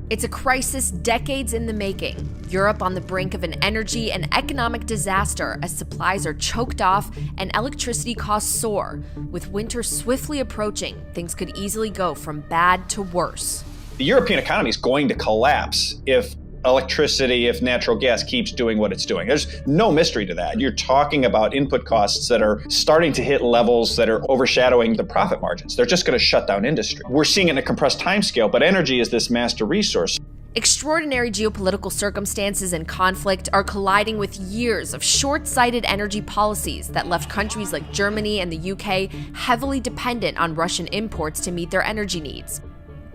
It's a crisis decades in the making. Europe on the brink of an energy and economic disaster as supplies are choked off and electricity costs soar. With winter swiftly approaching, things could easily go from bad to worse. The European economy is going to collapse if natural gas keeps doing what it's doing. There's no mystery to that. You're talking about input costs that are starting to hit levels that are overshadowing the profit margins. They're just going to shut down industry. We're seeing it in a compressed timescale, but energy is this master resource. Extraordinary geopolitical circumstances and conflict are colliding with years of short-sighted energy policies that left countries like Germany and the UK heavily dependent on Russian imports to meet their energy needs.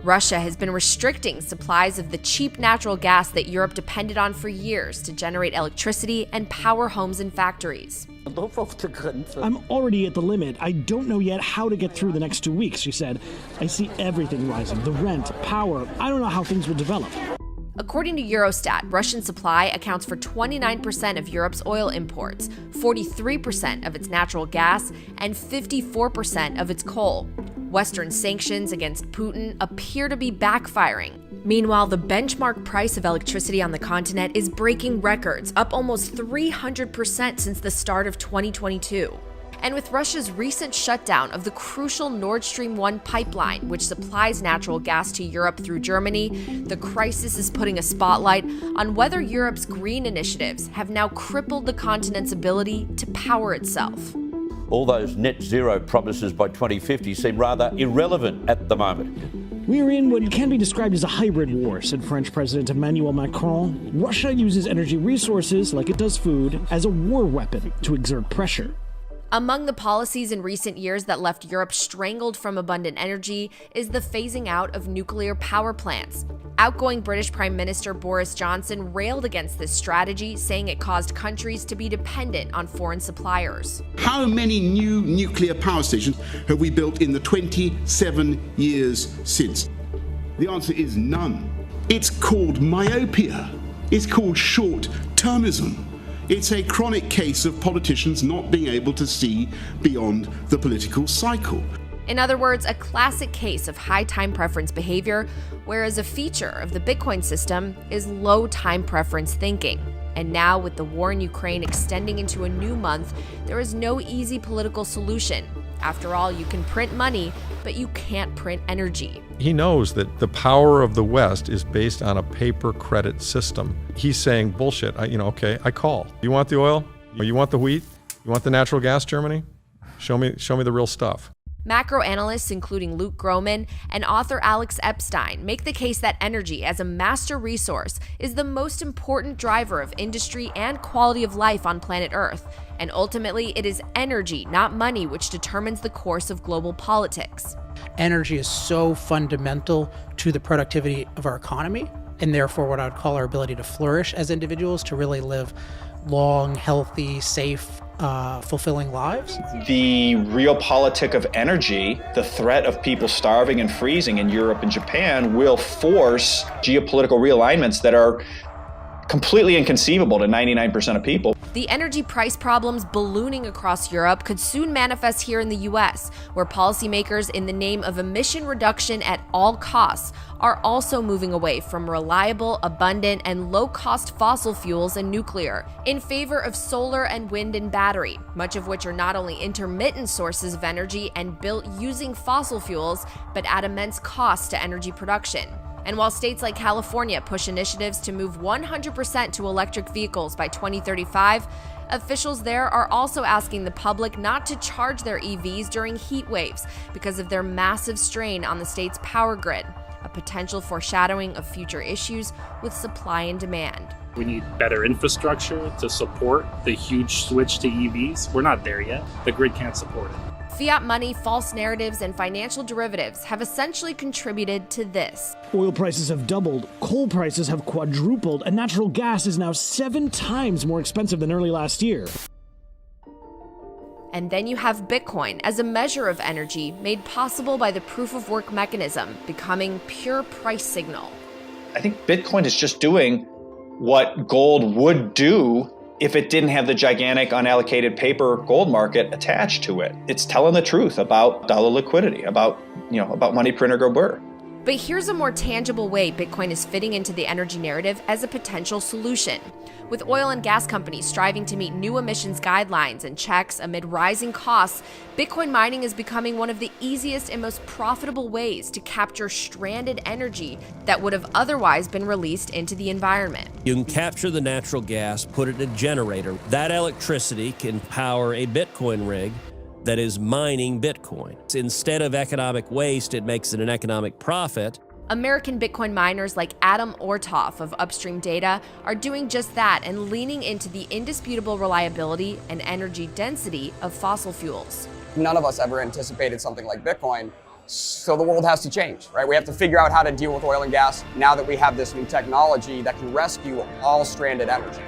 Russia has been restricting supplies of the cheap natural gas that Europe depended on for years to generate electricity and power homes and factories. I'm already at the limit. I don't know yet how to get through the next 2 weeks, she said. I see everything rising, the rent, power. I don't know how things will develop. According to Eurostat, Russian supply accounts for 29% of Europe's oil imports, 43% of its natural gas, and 54% of its coal. Western sanctions against Putin appear to be backfiring. Meanwhile, the benchmark price of electricity on the continent is breaking records, up almost 300% since the start of 2022. And with Russia's recent shutdown of the crucial Nord Stream 1 pipeline, which supplies natural gas to Europe through Germany, the crisis is putting a spotlight on whether Europe's green initiatives have now crippled the continent's ability to power itself. All those net zero promises by 2050 seem rather irrelevant at the moment. We're in what can be described as a hybrid war, said French President Emmanuel Macron. Russia uses energy resources, like it does food, as a war weapon to exert pressure. Among the policies in recent years that left Europe strangled from abundant energy is the phasing out of nuclear power plants. Outgoing British Prime Minister Boris Johnson railed against this strategy, saying it caused countries to be dependent on foreign suppliers. How many new nuclear power stations have we built in the 27 years since? The answer is none. It's called myopia. It's called short-termism. It's a chronic case of politicians not being able to see beyond the political cycle. In other words, a classic case of high time preference behavior, whereas a feature of the Bitcoin system is low time preference thinking. And now, with the war in Ukraine extending into a new month, there is no easy political solution. After all, you can print money, but you can't print energy. He knows that the power of the West is based on a paper credit system. He's saying, bullshit, I call. You want the oil? Or you want the wheat? You want the natural gas, Germany? Show me the real stuff. Macro analysts, including Luke Groman and author Alex Epstein, make the case that energy as a master resource is the most important driver of industry and quality of life on planet Earth. And ultimately, it is energy, not money, which determines the course of global politics. Energy is so fundamental to the productivity of our economy, and therefore what I would call our ability to flourish as individuals, to really live long, healthy, safe, fulfilling lives. The realpolitik of energy, the threat of people starving and freezing in Europe and Japan, will force geopolitical realignments that are completely inconceivable to 99% of people. The energy price problems ballooning across Europe could soon manifest here in the US, where policymakers, in the name of emission reduction at all costs, are also moving away from reliable, abundant, and low-cost fossil fuels and nuclear in favor of solar and wind and battery, much of which are not only intermittent sources of energy and built using fossil fuels, but at immense cost to energy production. And while states like California push initiatives to move 100% to electric vehicles by 2035, officials there are also asking the public not to charge their EVs during heat waves because of their massive strain on the state's power grid, a potential foreshadowing of future issues with supply and demand. We need better infrastructure to support the huge switch to EVs. We're not there yet. The grid can't support it. Fiat money, false narratives, and financial derivatives have essentially contributed to this. Oil prices have doubled, coal prices have quadrupled, and natural gas is now 7 times more expensive than early last year. And then you have Bitcoin as a measure of energy made possible by the proof-of-work mechanism, becoming pure price signal. I think Bitcoin is just doing what gold would do if it didn't have the gigantic unallocated paper gold market attached to it. It's telling the truth about dollar liquidity, about money printer go burr. But here's a more tangible way Bitcoin is fitting into the energy narrative as a potential solution. With oil and gas companies striving to meet new emissions guidelines and checks amid rising costs, Bitcoin mining is becoming one of the easiest and most profitable ways to capture stranded energy that would have otherwise been released into the environment. You can capture the natural gas, put it in a generator. That electricity can power a Bitcoin rig that is mining Bitcoin. Instead of economic waste, it makes it an economic profit. American Bitcoin miners like Adam Ortoff of Upstream Data are doing just that and leaning into the indisputable reliability and energy density of fossil fuels. None of us ever anticipated something like Bitcoin, so the world has to change, right? We have to figure out how to deal with oil and gas now that we have this new technology that can rescue all stranded energy.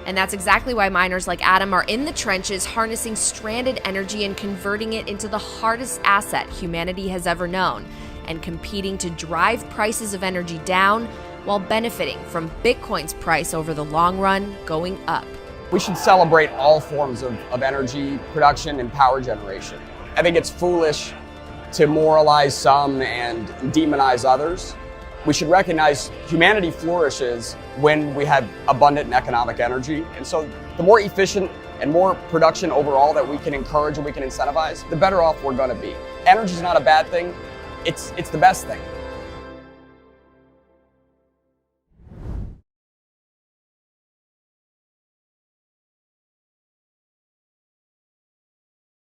And that's exactly why miners like Adam are in the trenches harnessing stranded energy and converting it into the hardest asset humanity has ever known, and competing to drive prices of energy down while benefiting from Bitcoin's price over the long run going up. We should celebrate all forms of energy production and power generation. I think it's foolish to moralize some and demonize others. We should recognize humanity flourishes when we have abundant and economic energy. And so the more efficient and more production overall that we can encourage and we can incentivize, the better off we're going to be. Energy is not a bad thing. It's the best thing.